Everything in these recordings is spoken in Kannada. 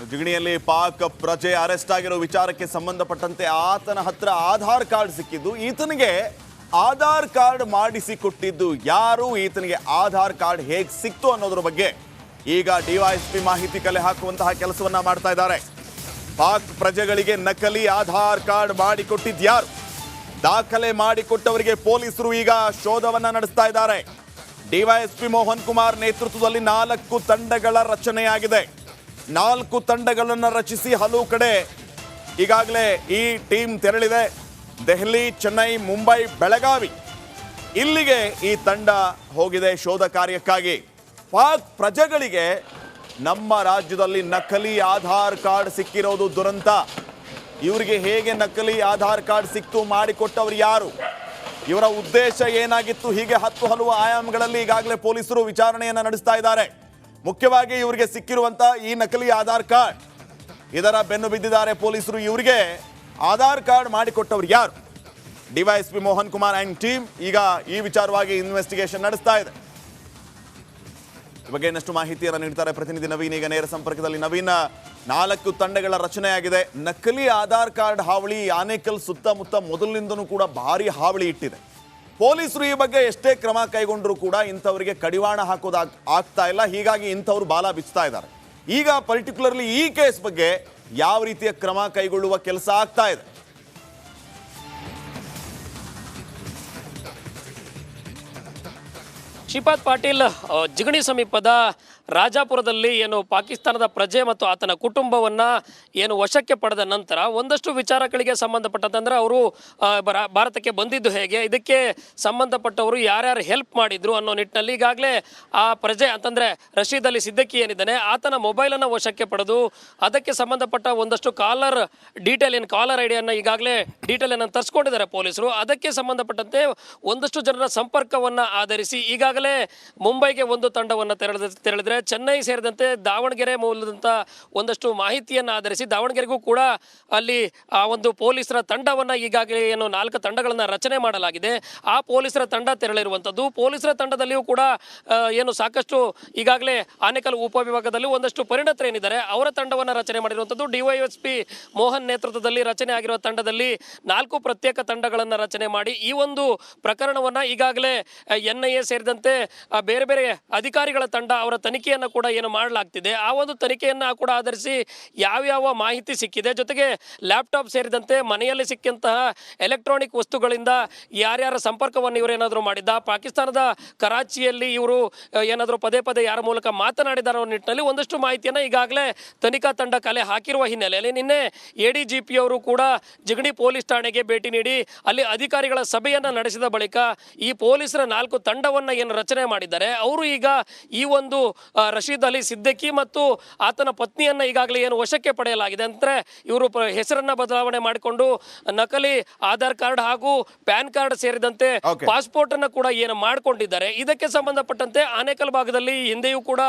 ಜಿಗಣಿಯಲ್ಲಿ ಪಾಕ್ ಪ್ರಜೆ ಅರೆಸ್ಟ್ ಆಗಿರೋ ವಿಚಾರಕ್ಕೆ ಸಂಬಂಧಪಟ್ಟಂತೆ ಆತನ ಹತ್ರ ಆಧಾರ್ ಕಾರ್ಡ್ ಸಿಕ್ಕಿದ್ದು, ಈತನಿಗೆ ಆಧಾರ್ ಕಾರ್ಡ್ ಮಾಡಿಸಿಕೊಟ್ಟಿದ್ದು ಯಾರು, ಈತನಿಗೆ ಆಧಾರ್ ಕಾರ್ಡ್ ಹೇಗೆ ಸಿಕ್ತು ಅನ್ನೋದ್ರ ಬಗ್ಗೆ ಈಗ ಡಿವೈಎಸ್ಪಿ ಮಾಹಿತಿ ಕಲೆ ಹಾಕುವಂತಹ ಕೆಲಸವನ್ನ ಮಾಡ್ತಾ ಇದ್ದಾರೆ. ಪಾಕ್ ಪ್ರಜೆಗಳಿಗೆ ನಕಲಿ ಆಧಾರ್ ಕಾರ್ಡ್ ಮಾಡಿಕೊಟ್ಟಿದ್ದು ಯಾರು, ದಾಖಲೆ ಮಾಡಿಕೊಟ್ಟವರಿಗೆ ಪೊಲೀಸರು ಈಗ ಶೋಧವನ್ನ ನಡೆಸ್ತಾ ಇದ್ದಾರೆ. ಡಿವೈಎಸ್ಪಿ ಮೋಹನ್ ಕುಮಾರ್ ನೇತೃತ್ವದಲ್ಲಿ 4 ತಂಡಗಳ ರಚನೆಯಾಗಿದೆ. 4 ತಂಡಗಳನ್ನು ರಚಿಸಿ ಹಲವು ಕಡೆ ಈಗಾಗಲೇ ಈ ಟೀಮ್ ತೆರಳಿದೆ. ದೆಹಲಿ, ಚೆನ್ನೈ, ಮುಂಬೈ, ಬೆಳಗಾವಿ ಇಲ್ಲಿಗೆ ಈ ತಂಡ ಹೋಗಿದೆ ಶೋಧ ಕಾರ್ಯಕ್ಕಾಗಿ. ಪಾಕ್ ಪ್ರಜೆಗಳಿಗೆ ನಮ್ಮ ರಾಜ್ಯದಲ್ಲಿ ನಕಲಿ ಆಧಾರ್ ಕಾರ್ಡ್ ಸಿಕ್ಕಿರೋದು ದುರಂತ. ಇವರಿಗೆ ಹೇಗೆ ನಕಲಿ ಆಧಾರ್ ಕಾರ್ಡ್ ಸಿಕ್ತು, ಮಾಡಿಕೊಟ್ಟವರು ಯಾರು, ಇವರ ಉದ್ದೇಶ ಏನಾಗಿತ್ತು, ಹೀಗೆ ಹಲವು ಆಯಾಮಗಳಲ್ಲಿ ಈಗಾಗಲೇ ಪೊಲೀಸರು ವಿಚಾರಣೆಯನ್ನು ನಡೆಸ್ತಾ ಇದ್ದಾರೆ. ಮುಖ್ಯವಾಗಿ ಇವರಿಗೆ ಸಿಕ್ಕಿರುವಂತ ಈ ನಕಲಿ ಆಧಾರ್ ಕಾರ್ಡ್, ಇದರ ಬೆನ್ನು ಬಿದ್ದಿದ್ದಾರೆ ಪೊಲೀಸರು. ಇವರಿಗೆ ಆಧಾರ್ ಕಾರ್ಡ್ ಮಾಡಿಕೊಟ್ಟವರು ಯಾರು, DYSP Mohan Kumar and team ಈಗ ಈ ವಿಚಾರವಾಗಿ ಇನ್ವೆಸ್ಟಿಗೇಷನ್ ನಡೆಸ್ತಾ ಇದೆ. ಈ ಬಗ್ಗೆ ಇನ್ನಷ್ಟು ಮಾಹಿತಿಯನ್ನು ನೀಡ್ತಾರೆ ಪ್ರತಿನಿಧಿ ನವೀನ್. ಈಗ ನೇರ ಸಂಪರ್ಕದಲ್ಲಿ ನವೀನ್, 4 ತಂಡಗಳ ರಚನೆಯಾಗಿದೆ. ನಕಲಿ ಆಧಾರ್ ಕಾರ್ಡ್ ಹಾವಳಿ ಆನೇಕಲ್ ಸುತ್ತಮುತ್ತ ಮೊದಲಿನಿಂದನೂ ಕೂಡ ಭಾರಿ ಹಾವಳಿ ಇಟ್ಟಿದೆ. ಪೊಲೀಸರು ಈ ಬಗ್ಗೆ ಎಷ್ಟೇ ಕ್ರಮ ಕೈಗೊಂಡರೂ ಕೂಡ ಇಂಥವರಿಗೆ ಕಡಿವಾಣ ಹಾಕೋದು ಆಗ್ತಾ ಇಲ್ಲ. ಹೀಗಾಗಿ ಇಂಥವ್ರು ಬಾಲ ಬಿಚ್ತಾ ಇದ್ದಾರೆ. ಈಗ ಪರ್ಟಿಕ್ಯುಲರ್ಲಿ ಈ ಕೇಸ್ ಬಗ್ಗೆ ಯಾವ ರೀತಿಯ ಕ್ರಮ ಕೈಗೊಳ್ಳುವ ಕೆಲಸ ಆಗ್ತಾ ಇದೆ? ಶ್ರೀಪಾದ್ ಪಾಟೀಲ್, ಜಿಗಣಿ ಸಮೀಪದ ರಾಜಾಪುರದಲ್ಲಿ ಏನು ಪಾಕಿಸ್ತಾನದ ಪ್ರಜೆ ಮತ್ತು ಆತನ ಕುಟುಂಬವನ್ನು ಏನು ವಶಕ್ಕೆ ಪಡೆದ ನಂತರ ಒಂದಷ್ಟು ವಿಚಾರಗಳಿಗೆ ಸಂಬಂಧಪಟ್ಟಂತಂದ್ರೆ ಅವರು ಭಾರತಕ್ಕೆ ಬಂದಿದ್ದು ಹೇಗೆ, ಇದಕ್ಕೆ ಸಂಬಂಧಪಟ್ಟವರು ಯಾರ್ಯಾರು ಹೆಲ್ಪ್ ಮಾಡಿದ್ರು ಅನ್ನೋ ನಿಟ್ಟಿನಲ್ಲಿ ಈಗಾಗಲೇ ಆ ಪ್ರಜೆ ಅಂತಂದರೆ ರಶೀದ್ ಅಲಿ ಸಿದ್ದಕ್ಕಿ ಏನಿದ್ದಾನೆ ಆತನ ಮೊಬೈಲನ್ನು ವಶಕ್ಕೆ ಪಡೆದು ಅದಕ್ಕೆ ಸಂಬಂಧಪಟ್ಟ ಒಂದಷ್ಟು ಕಾಲರ್ ಐಡಿಯನ್ನು ಈಗಾಗಲೇ ಡೀಟೇಲನ್ನು ತರಿಸ್ಕೊಂಡಿದ್ದಾರೆ ಪೊಲೀಸರು. ಅದಕ್ಕೆ ಸಂಬಂಧಪಟ್ಟಂತೆ ಒಂದಷ್ಟು ಜನರ ಸಂಪರ್ಕವನ್ನು ಆಧರಿಸಿ ಈಗಾಗಲೇ ಮುಂಬೈಗೆ ಒಂದು ತಂಡವನ್ನು ತೆರಳಿದ್ರೆ ಚೆನ್ನೈ ಸೇರಿದಂತೆ ದಾವಣಗೆರೆ ಮೂಲದಂಥ ಒಂದಷ್ಟು ಮಾಹಿತಿಯನ್ನು ಆಧರಿಸಿ ದಾವಣಗೆರೆಗೂ ಕೂಡ ಅಲ್ಲಿ ಆ ಒಂದು ಪೊಲೀಸರ ತಂಡವನ್ನು ಈಗಾಗಲೇ ಏನು 4 ತಂಡಗಳನ್ನು ರಚನೆ ಮಾಡಲಾಗಿದೆ. ಆ ಪೊಲೀಸರ ತಂಡ ತೆರಳಿರುವಂಥದ್ದು. ಪೊಲೀಸರ ತಂಡದಲ್ಲಿಯೂ ಕೂಡ ಏನು ಸಾಕಷ್ಟು ಈಗಾಗಲೇ ಆನೇಕಲ್ ಉಪವಿಭಾಗದಲ್ಲಿ ಒಂದಷ್ಟು ಪರಿಣತರೇನಿದ್ದಾರೆ ಅವರ ತಂಡವನ್ನು ರಚನೆ ಮಾಡಿರುವಂಥದ್ದು. ಡಿವೈಎಸ್ಪಿ ಮೋಹನ್ ನೇತೃತ್ವದಲ್ಲಿ ರಚನೆ ಆಗಿರುವ ತಂಡದಲ್ಲಿ 4 ಪ್ರತ್ಯೇಕ ತಂಡಗಳನ್ನು ರಚನೆ ಮಾಡಿ ಈ ಒಂದು ಪ್ರಕರಣವನ್ನು ಈಗಾಗಲೇ NIA ಸೇರಿದಂತೆ ಬೇರೆ ಬೇರೆ ಅಧಿಕಾರಿಗಳ ತಂಡ ಅವರ ತನಿಖೆಯನ್ನು ಕೂಡ ಏನು ಮಾಡಲಾಗ್ತಿದೆ. ಆ ಒಂದು ತನಿಖೆಯನ್ನು ಕೂಡ ಆಧರಿಸಿ ಯಾವ್ಯಾವ ಮಾಹಿತಿ ಸಿಕ್ಕಿದೆ, ಜೊತೆಗೆ ಲ್ಯಾಪ್ಟಾಪ್ ಸೇರಿದಂತೆ ಮನೆಯಲ್ಲಿ ಸಿಕ್ಕಂತಹ ಎಲೆಕ್ಟ್ರಾನಿಕ್ ವಸ್ತುಗಳಿಂದ ಯಾರ್ಯಾರ ಸಂಪರ್ಕವನ್ನು ಇವರು ಏನಾದರೂ ಮಾಡಿದ್ದ, ಪಾಕಿಸ್ತಾನದ ಕರಾಚಿಯಲ್ಲಿ ಇವರು ಏನಾದರೂ ಪದೇ ಪದೇ ಯಾರ ಮೂಲಕ ಮಾತನಾಡಿದಾರೋ ನಿಟ್ಟಿನಲ್ಲಿ ಒಂದಷ್ಟು ಮಾಹಿತಿಯನ್ನು ಈಗಾಗಲೇ ತನಿಖಾ ತಂಡ ಕಲೆ ಹಾಕಿರುವ ಹಿನ್ನೆಲೆಯಲ್ಲಿ ನಿನ್ನೆ ADGP ಅವರು ಕೂಡ ಜಿಗಣಿ ಪೊಲೀಸ್ ಠಾಣೆಗೆ ಭೇಟಿ ನೀಡಿ ಅಲ್ಲಿ ಅಧಿಕಾರಿಗಳ ಸಭೆಯನ್ನು ನಡೆಸಿದ ಬಳಿಕ ಈ ಪೊಲೀಸರ 4 ತಂಡವನ್ನು ಏನು ರಚನೆ ಮಾಡಿದ್ದಾರೆ ಅವರು ಈಗ ಈ ಒಂದು ರಶೀದ್ ಅಲಿ ಸಿದ್ದಕ್ಕಿ ಮತ್ತು ಆತನ ಪತ್ನಿಯನ್ನು ಈಗಾಗಲೇ ಏನು ವಶಕ್ಕೆ ಪಡೆಯಲಾಗಿದೆ. ಅಂದರೆ ಇವರು ಹೆಸರನ್ನ ಬದಲಾವಣೆ ಮಾಡಿಕೊಂಡು ನಕಲಿ ಆಧಾರ್ ಕಾರ್ಡ್ ಹಾಗೂ ಪ್ಯಾನ್ ಕಾರ್ಡ್ ಸೇರಿದಂತೆ ಪಾಸ್ಪೋರ್ಟ್ ಅನ್ನು ಕೂಡ ಏನು ಮಾಡಿಕೊಂಡಿದ್ದಾರೆ. ಇದಕ್ಕೆ ಸಂಬಂಧಪಟ್ಟಂತೆ ಆನೇಕಲ್ ಭಾಗದಲ್ಲಿ ಹಿಂದೆಯೂ ಕೂಡ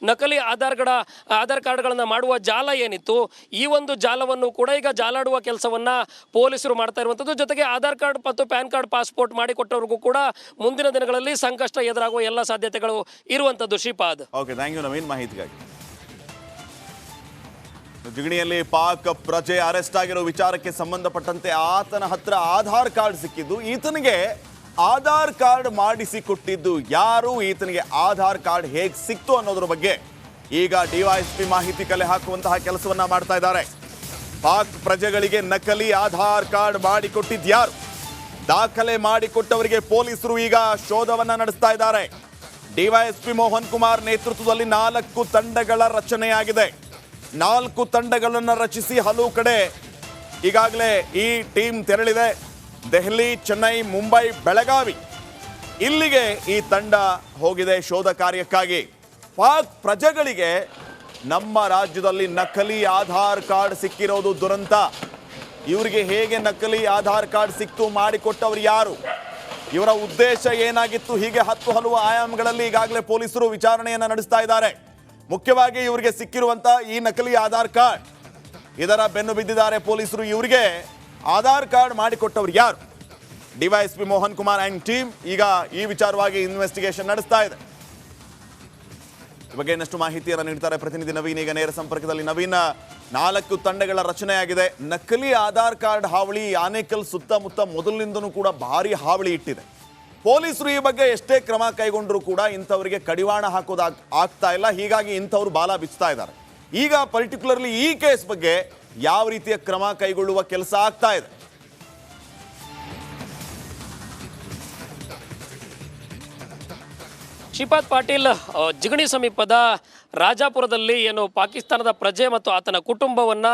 ನಕಲಿ ಆಧಾರ್ ಕಾರ್ಡ್ಗಳನ್ನು ಮಾಡುವ ಜಾಲ ಏನಿತ್ತು, ಈ ಒಂದು ಜಾಲವನ್ನು ಕೂಡ ಈಗ ಜಾಲಾಡುವ ಕೆಲಸವನ್ನ ಪೊಲೀಸರು ಮಾಡ್ತಾ ಇರುವಂಥದ್ದು. ಜೊತೆಗೆ ಆಧಾರ್ ಕಾರ್ಡ್ ಮತ್ತು ಪ್ಯಾನ್ ಕಾರ್ಡ್ ಪಾಸ್ಪೋರ್ಟ್ ಮಾಡಿಕೊಟ್ಟವ್ರಿಗೂ ಕೂಡ ಮುಂದಿನ ದಿನಗಳಲ್ಲಿ ಸಂಕಷ್ಟ ಎದುರಾಗುವ ಎಲ್ಲ ಸಾಧ್ಯತೆಗಳು ಇರುವಂಥದ್ದು. Shripad, okay, thank you Naveen ಮಾಹಿತಿಗಾಗಿ. ಜಿಗಣಿಯಲ್ಲಿ ಪಾಕ್ ಪ್ರಜೆ ಅರೆಸ್ಟ್ ಆಗಿರೋ ವಿಚಾರಕ್ಕೆ ಸಂಬಂಧಪಟ್ಟಂತೆ ಆತನ ಹತ್ರ ಆಧಾರ್ ಕಾರ್ಡ್ ಸಿಕ್ಕಿದ್ದು, ಈತನಿಗೆ ಆಧಾರ್ ಕಾರ್ಡ್ ಮಾಡಿಸಿಕೊಟ್ಟಿದ್ದು ಯಾರು, ಈತನಿಗೆ ಆಧಾರ್ ಕಾರ್ಡ್ ಹೇಗೆ ಸಿಕ್ತು ಅನ್ನೋದ್ರ ಬಗ್ಗೆ ಈಗ ಡಿವೈಎಸ್ಪಿ ಮಾಹಿತಿ ಕಲೆ ಹಾಕುವಂತಹ ಕೆಲಸವನ್ನ ಮಾಡ್ತಾ ಇದ್ದಾರೆ. ಪಾಕ್ ಪ್ರಜೆಗಳಿಗೆ ನಕಲಿ ಆಧಾರ್ ಕಾರ್ಡ್ ಮಾಡಿಕೊಟ್ಟಿದ್ದು ಯಾರು, ದಾಖಲೆ ಮಾಡಿಕೊಟ್ಟವರಿಗೆ ಪೊಲೀಸರು ಈಗ ಶೋಧವನ್ನ ನಡೆಸ್ತಾ ಇದ್ದಾರೆ. ಡಿವೈಎಸ್ಪಿ ಮೋಹನ್ ಕುಮಾರ್ ನೇತೃತ್ವದಲ್ಲಿ 4 ತಂಡಗಳ ರಚನೆಯಾಗಿದೆ. 4 ತಂಡಗಳನ್ನು ರಚಿಸಿ ಹಲವು ಕಡೆ ಈಗಾಗಲೇ ಈ ಟೀಮ್ ತೆರಳಿದೆ. ದೆಹಲಿ, ಚೆನ್ನೈ, ಮುಂಬೈ, ಬೆಳಗಾವಿ ಇಲ್ಲಿಗೆ ಈ ತಂಡ ಹೋಗಿದೆ ಶೋಧ ಕಾರ್ಯಕ್ಕಾಗಿ. ಪಾಕ್ ಪ್ರಜೆಗಳಿಗೆ ನಮ್ಮ ರಾಜ್ಯದಲ್ಲಿ ನಕಲಿ ಆಧಾರ್ ಕಾರ್ಡ್ ಸಿಕ್ಕಿರೋದು ದುರಂತ. ಇವರಿಗೆ ಹೇಗೆ ನಕಲಿ ಆಧಾರ್ ಕಾರ್ಡ್ ಸಿಕ್ತು, ಮಾಡಿಕೊಟ್ಟವರು ಯಾರು, ಇವರ ಉದ್ದೇಶ ಏನಾಗಿತ್ತು, ಹೀಗೆ ಹಲವು ಆಯಾಮಗಳಲ್ಲಿ ಈಗಾಗಲೇ ಪೊಲೀಸರು ವಿಚಾರಣೆಯನ್ನು ನಡೆಸ್ತಾ ಇದ್ದಾರೆ. ಮುಖ್ಯವಾಗಿ ಇವರಿಗೆ ಸಿಕ್ಕಿರುವಂತ ಈ ನಕಲಿ ಆಧಾರ್ ಕಾರ್ಡ್, ಇದರ ಬೆನ್ನು ಬಿದ್ದಿದ್ದಾರೆ ಪೊಲೀಸರು. ಇವರಿಗೆ ಆಧಾರ್ ಕಾರ್ಡ್ ಮಾಡಿಕೊಟ್ಟವರು ಯಾರು, DYSP Mohan Kumar and team ಈಗ ಈ ವಿಚಾರವಾಗಿ ಇನ್ವೆಸ್ಟಿಗೇಷನ್ ನಡೆಸ್ತಾ ಇದೆ. ಈ ಬಗ್ಗೆ ಇನ್ನಷ್ಟು ಮಾಹಿತಿಯನ್ನು ನೀಡ್ತಾರೆ ಪ್ರತಿನಿಧಿ ನವೀನ್. ಈಗ ನೇರ ಸಂಪರ್ಕದಲ್ಲಿ ನವೀನ್, 4 ತಂಡಗಳ ರಚನೆಯಾಗಿದೆ. ನಕಲಿ ಆಧಾರ್ ಕಾರ್ಡ್ ಹಾವಳಿ ಆನೇಕಲ್ ಸುತ್ತಮುತ್ತ ಮೊದಲಿನಿಂದನೂ ಕೂಡ ಭಾರಿ ಹಾವಳಿ ಇಟ್ಟಿದೆ. ಪೊಲೀಸರು ಈ ಬಗ್ಗೆ ಎಷ್ಟೇ ಕ್ರಮ ಕೈಗೊಂಡ್ರೂ ಕೂಡ ಇಂಥವರಿಗೆ ಕಡಿವಾಣ ಹಾಕೋದು ಆಗ್ತಾ ಇಲ್ಲ. ಹೀಗಾಗಿ ಇಂಥವ್ರು ಬಾಲ ಬಿಚ್ತಾ ಇದ್ದಾರೆ. ಈಗ ಪರ್ಟಿಕ್ಯುಲರ್ಲಿ ಈ ಕೇಸ್ ಬಗ್ಗೆ ಯಾವ ರೀತಿಯ ಕ್ರಮ ಕೈಗೊಳ್ಳುವ ಕೆಲಸ ಆಗ್ತಾ ಇದೆ? ಶ್ರೀಪಾದ್ ಪಾಟೀಲ್, ಜಿಗಣಿ ಸಮೀಪದ ರಾಜಾಪುರದಲ್ಲಿ ಏನು ಪಾಕಿಸ್ತಾನದ ಪ್ರಜೆ ಮತ್ತು ಆತನ ಕುಟುಂಬವನ್ನ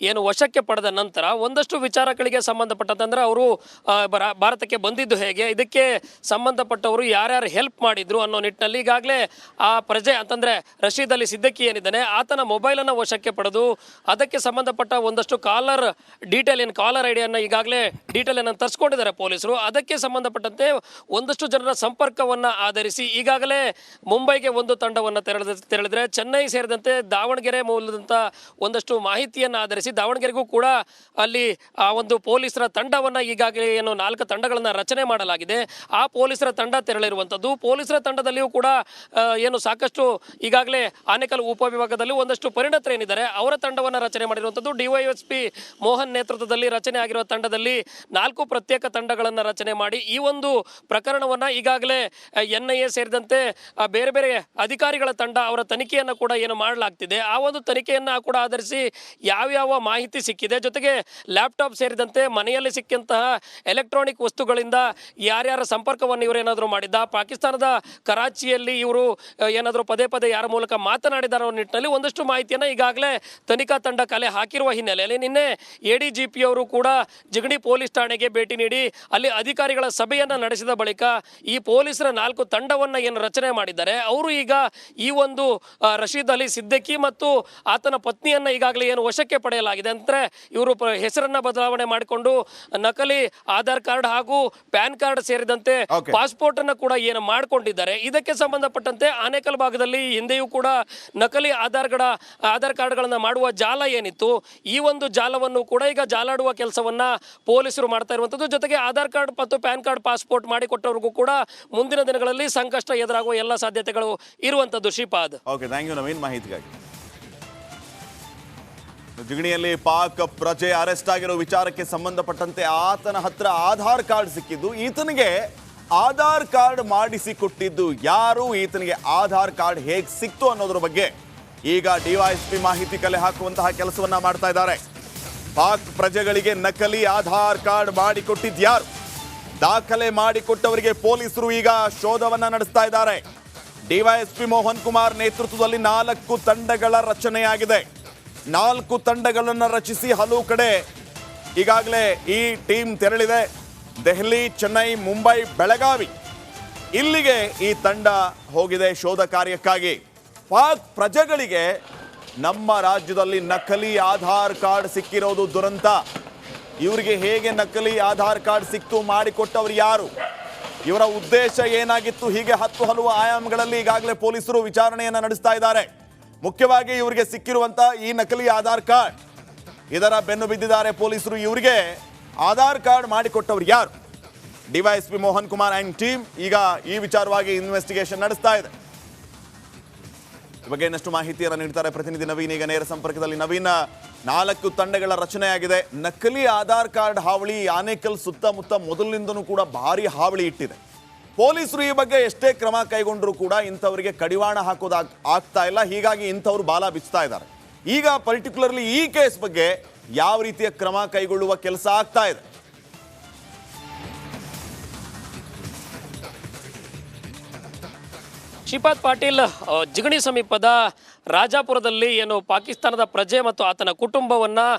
ಏನು ವಶಕ್ಕೆ ಪಡೆದ ನಂತರ ಒಂದಷ್ಟು ವಿಚಾರಗಳಿಗೆ ಸಂಬಂಧಪಟ್ಟಂತಂದ್ರೆ ಅವರು ಭಾರತಕ್ಕೆ ಬಂದಿದ್ದು ಹೇಗೆ, ಇದಕ್ಕೆ ಸಂಬಂಧಪಟ್ಟವರು ಯಾರ್ಯಾರು ಹೆಲ್ಪ್ ಮಾಡಿದ್ರು ಅನ್ನೋ ನಿಟ್ಟಿನಲ್ಲಿ ಈಗಾಗಲೇ ಆ ಪ್ರಜೆ ಅಂತಂದ್ರೆ ರಶೀದ್ ಅಲಿ ಸಿದ್ದಿಕಿ ಏನಿದ್ದಾನೆ ಆತನ ಮೊಬೈಲನ್ನು ವಶಕ್ಕೆ ಪಡೆದು ಅದಕ್ಕೆ ಸಂಬಂಧಪಟ್ಟ ಒಂದಷ್ಟು ಕಾಲರ್ ಐಡಿಯನ್ನು ಈಗಾಗಲೇ ಡೀಟೇಲ್ ತರಿಸ್ಕೊಂಡಿದ್ದಾರೆ ಪೊಲೀಸರು. ಅದಕ್ಕೆ ಸಂಬಂಧಪಟ್ಟಂತೆ ಒಂದಷ್ಟು ಜನರ ಸಂಪರ್ಕವನ್ನ ಆಧರಿಸಿ ಈಗಾಗಲೇ ಮುಂಬೈಗೆ ಒಂದು ತಂಡವನ್ನು ತೆರಳಿದ್ರೆ ಚೆನ್ನೈ ಸೇರಿದಂತೆ ದಾವಣಗೆರೆ ಮೂಲದಂತ ಒಂದಷ್ಟು ಮಾಹಿತಿಯನ್ನು ಆಧರಿಸಿ ದಾವಣಗೆರೆಗೂ ಕೂಡ ಅಲ್ಲಿ ಆ ಒಂದು ಪೊಲೀಸರ ತಂಡವನ್ನ ಈಗಾಗಲೇ ಏನು 4 ತಂಡಗಳನ್ನ ರಚನೆ ಮಾಡಲಾಗಿದೆ. ಆ ಪೊಲೀಸರ ತಂಡ ತೆರಳಿರುವಂಥದ್ದು. ಪೊಲೀಸರ ತಂಡದಲ್ಲಿಯೂ ಕೂಡ ಏನು ಸಾಕಷ್ಟು ಈಗಾಗಲೇ ಆನೇಕಲ್ ಉಪವಿಭಾಗದಲ್ಲಿ ಒಂದಷ್ಟು ಪರಿಣತರೇನಿದ್ದಾರೆ ಅವರ ತಂಡವನ್ನು ರಚನೆ ಮಾಡಿರುವಂಥದ್ದು. ಡಿವೈಎಸ್ಪಿ ಮೋಹನ್ ನೇತೃತ್ವದಲ್ಲಿ ರಚನೆ ಆಗಿರುವ ತಂಡದಲ್ಲಿ 4 ಪ್ರತ್ಯೇಕ ತಂಡಗಳನ್ನು ರಚನೆ ಮಾಡಿ ಈ ಒಂದು ಪ್ರಕರಣವನ್ನ ಈಗಾಗಲೇ NIA ಸೇರಿದಂತೆ ಬೇರೆ ಬೇರೆ ಅಧಿಕಾರಿಗಳ ತಂಡ ಅವರ ತನಿಖೆಯನ್ನು ಕೂಡ ಏನು ಮಾಡಲಾಗ್ತಿದೆ. ಆ ಒಂದು ತನಿಖೆಯನ್ನು ಕೂಡ ಆಧರಿಸಿ ಯಾವ್ಯಾವ ಮಾಹಿತಿ ಸಿಕ್ಕಿದೆ, ಜೊತೆಗೆ ಲ್ಯಾಪ್ಟಾಪ್ ಸೇರಿದಂತೆ ಮನೆಯಲ್ಲಿ ಸಿಕ್ಕಂತಹ ಎಲೆಕ್ಟ್ರಾನಿಕ್ ವಸ್ತುಗಳಿಂದ ಯಾರ್ಯಾರ ಸಂಪರ್ಕವನ್ನು ಇವರೇನಾದರೂ ಮಾಡಿದ್ದ, ಪಾಕಿಸ್ತಾನದ ಕರಾಚಿಯಲ್ಲಿ ಇವರು ಏನಾದರೂ ಪದೇ ಪದೇ ಯಾರ ಮೂಲಕ ಮಾತನಾಡಿದಾರೋ ನಿಟ್ಟಿನಲ್ಲಿ ಒಂದಷ್ಟು ಮಾಹಿತಿಯನ್ನು ಈಗಾಗಲೇ ತನಿಖಾ ತಂಡ ಕಲೆ ಹಾಕಿರುವ ಹಿನ್ನೆಲೆಯಲ್ಲಿ ನಿನ್ನೆ ADGP ಅವರು ಕೂಡ ಜಿಗಣಿ ಪೊಲೀಸ್ ಠಾಣೆಗೆ ಭೇಟಿ ನೀಡಿ ಅಲ್ಲಿ ಅಧಿಕಾರಿಗಳ ಸಭೆಯನ್ನು ನಡೆಸಿದ ಬಳಿಕ ಈ ಪೊಲೀಸರ 4 ತಂಡವನ್ನು ಏನು ರಚನೆ ಮಾಡಿದ್ದಾರೆ ಅವರು ಈಗ ಈ ಒಂದು ರಶೀದ್ ಅಲಿ ಸಿದ್ದಿಕಿ ಮತ್ತು ಆತನ ಪತ್ನಿಯನ್ನ ಈಗಾಗಲೇ ಏನು ವಶಕ್ಕೆ ಪಡೆಯಲಾಗಿದೆ. ಅಂದ್ರೆ ಇವರು ಹೆಸರನ್ನ ಬದಲಾವಣೆ ಮಾಡಿಕೊಂಡು ನಕಲಿ ಆಧಾರ್ ಕಾರ್ಡ್ ಹಾಗೂ ಪ್ಯಾನ್ ಕಾರ್ಡ್ ಸೇರಿದಂತೆ ಪಾಸ್ಪೋರ್ಟ್ ಅನ್ನ ಕೂಡ ಏನು ಮಾಡಿಕೊಂಡಿದ್ದಾರೆ. ಇದಕ್ಕೆ ಸಂಬಂಧಪಟ್ಟಂತೆ ಆನೇಕಲ್ ಭಾಗದಲ್ಲಿ ಹಿಂದೆಯೂ ಕೂಡ ನಕಲಿ ಆಧಾರ್ ಕಾರ್ಡ್ಗಳನ್ನ ಮಾಡುವ ಜಾಲ ಏನಿತ್ತು ಈ ಒಂದು ಜಾಲವನ್ನು ಕೂಡ ಈಗ ಜಾಲಾಡುವ ಕೆಲಸವನ್ನ ಪೊಲೀಸರು ಮಾಡ್ತಾ ಇರುವಂತದ್ದು. ಜೊತೆಗೆ ಆಧಾರ್ ಕಾರ್ಡ್ ಮತ್ತು ಪ್ಯಾನ್ ಕಾರ್ಡ್ ಪಾಸ್ಪೋರ್ಟ್ ಮಾಡಿಕೊಟ್ಟವರಿಗೂ ಕೂಡ ಮುಂದಿನ ದಿನಗಳಲ್ಲಿ ಸಂಕಷ್ಟ ಎದುರಾಗುವ ಎಲ್ಲ ಸಾಧ್ಯತೆಗಳು ಇರುವಂತದ್ದು. Shripad, okay, thank you Naveen ಮಾಹಿತಿಗಾಗಿ. ಜಿಗಣಿಯಲ್ಲಿ ಪಾಕ್ ಪ್ರಜೆ ಅರೆಸ್ಟ್ ಆಗಿರೋ ವಿಚಾರಕ್ಕೆ ಸಂಬಂಧಪಟ್ಟಂತೆ ಆತನ ಹತ್ರ ಆಧಾರ್ ಕಾರ್ಡ್ ಸಿಕ್ಕಿದ್ದು, ಈತನಿಗೆ ಆಧಾರ್ ಕಾರ್ಡ್ ಮಾಡಿಸಿ ಕೊಟ್ಟಿದ್ದು ಯಾರು, ಈತನಿಗೆ ಆಧಾರ್ ಕಾರ್ಡ್ ಹೇಗೆ ಸಿಕ್ತು ಅನ್ನೋದ್ರ ಬಗ್ಗೆ ಈಗ DYSP ಮಾಹಿತಿ ಕಲೆ ಹಾಕುವಂತಹ ಕೆಲಸವನ್ನ ಮಾಡ್ತಾ ಇದ್ದಾರೆ. ಪಾಕ್ ಪ್ರಜೆಗಳಿಗೆ ನಕಲಿ ಆಧಾರ್ ಕಾರ್ಡ್ ಮಾಡಿಕೊಟ್ಟಿದ್ಯಾರು, ದಾಖಲೆ ಮಾಡಿಕೊಟ್ಟವರಿಗೆ ಪೊಲೀಸರು ಈಗ ಶೋಧವನ್ನ ನಡೆಸ್ತಾ ಇದ್ದಾರೆ. DYSP ಮೋಹನ್ ಕುಮಾರ್ ನೇತೃತ್ವದಲ್ಲಿ 4 ತಂಡಗಳ ರಚನೆಯಾಗಿದೆ. 4 ತಂಡಗಳನ್ನು ರಚಿಸಿ ಹಲವು ಕಡೆ ಈಗಾಗಲೇ ಈ ಟೀಮ್ ತೆರಳಿದೆ. ದೆಹಲಿ, ಚೆನ್ನೈ, ಮುಂಬೈ, ಬೆಳಗಾವಿ ಇಲ್ಲಿಗೆ ಈ ತಂಡ ಹೋಗಿದೆ ಶೋಧ ಕಾರ್ಯಕ್ಕಾಗಿ. ಪಾಕ್ ಪ್ರಜೆಗಳಿಗೆ ನಮ್ಮ ರಾಜ್ಯದಲ್ಲಿ ನಕಲಿ ಆಧಾರ್ ಕಾರ್ಡ್ ಸಿಕ್ಕಿರೋದು ದುರಂತ. ಇವರಿಗೆ ಹೇಗೆ ನಕಲಿ ಆಧಾರ್ ಕಾರ್ಡ್ ಸಿಕ್ತು, ಮಾಡಿಕೊಟ್ಟವರು ಯಾರು, ಇವರ ಉದ್ದೇಶ ಏನಾಗಿತ್ತು, ಹೀಗೆ ಹಲವು ಆಯಾಮಗಳಲ್ಲಿ ಈಗಾಗಲೇ ಪೊಲೀಸರು ವಿಚಾರಣೆಯನ್ನು ನಡೆಸ್ತಾ ಇದ್ದಾರೆ. ಮುಖ್ಯವಾಗಿ ಇವರಿಗೆ ಸಿಕ್ಕಿರುವಂತ ಈ ನಕಲಿ ಆಧಾರ್ ಕಾರ್ಡ್, ಇದರ ಬೆನ್ನು ಬಿದ್ದಿದ್ದಾರೆ ಪೊಲೀಸರು. ಇವರಿಗೆ ಆಧಾರ್ ಕಾರ್ಡ್ ಮಾಡಿಕೊಟ್ಟವರು ಯಾರು? DYSP Mohan Kumar and team ಈಗ ಈ ವಿಚಾರವಾಗಿ ಇನ್ವೆಸ್ಟಿಗೇಷನ್ ನಡೆಸ್ತಾ ಇದೆ. ಈ ಬಗ್ಗೆ ಇನ್ನಷ್ಟು ಮಾಹಿತಿಯನ್ನು ನೀಡ್ತಾರೆ ಪ್ರತಿನಿಧಿ ನವೀನ್. ಈಗ ನೇರ ಸಂಪರ್ಕದಲ್ಲಿ ನವೀನ್, 4 ತಂಡಗಳ ರಚನೆಯಾಗಿದೆ. ನಕಲಿ ಆಧಾರ್ ಕಾರ್ಡ್ ಹಾವಳಿ ಆನೇಕಲ್ ಸುತ್ತಮುತ್ತ ಮೊದಲಿನಿಂದನೂ ಕೂಡ ಭಾರಿ ಹಾವಳಿ ಇಟ್ಟಿದೆ. ಪೊಲೀಸರು ಈ ಬಗ್ಗೆ ಎಷ್ಟೇ ಕ್ರಮ ಕೈಗೊಂಡ್ರೂ ಕೂಡ ಇಂಥವರಿಗೆ ಕಡಿವಾಣ ಹಾಕೋದು ಆಗ್ತಾ ಇಲ್ಲ. ಹೀಗಾಗಿ ಇಂಥವ್ರು ಬಾಲ ಬಿಚ್ತಾ ಇದ್ದಾರೆ. ಈಗ ಪರ್ಟಿಕ್ಯುಲರ್ಲಿ ಈ ಕೇಸ್ ಬಗ್ಗೆ ಯಾವ ರೀತಿಯ ಕ್ರಮ ಕೈಗೊಳ್ಳುವ ಕೆಲಸ ಆಗ್ತಾ ಇದೆ? ಶ್ರೀಪಾದ್ ಪಾಟೀಲ್, ಜಿಗಣಿ ಸಮೀಪದ ರಾಜಾಪುರದಲ್ಲಿ ಏನು ಪಾಕಿಸ್ತಾನದ ಪ್ರಜೆ ಮತ್ತು ಆತನ ಕುಟುಂಬವನ್ನ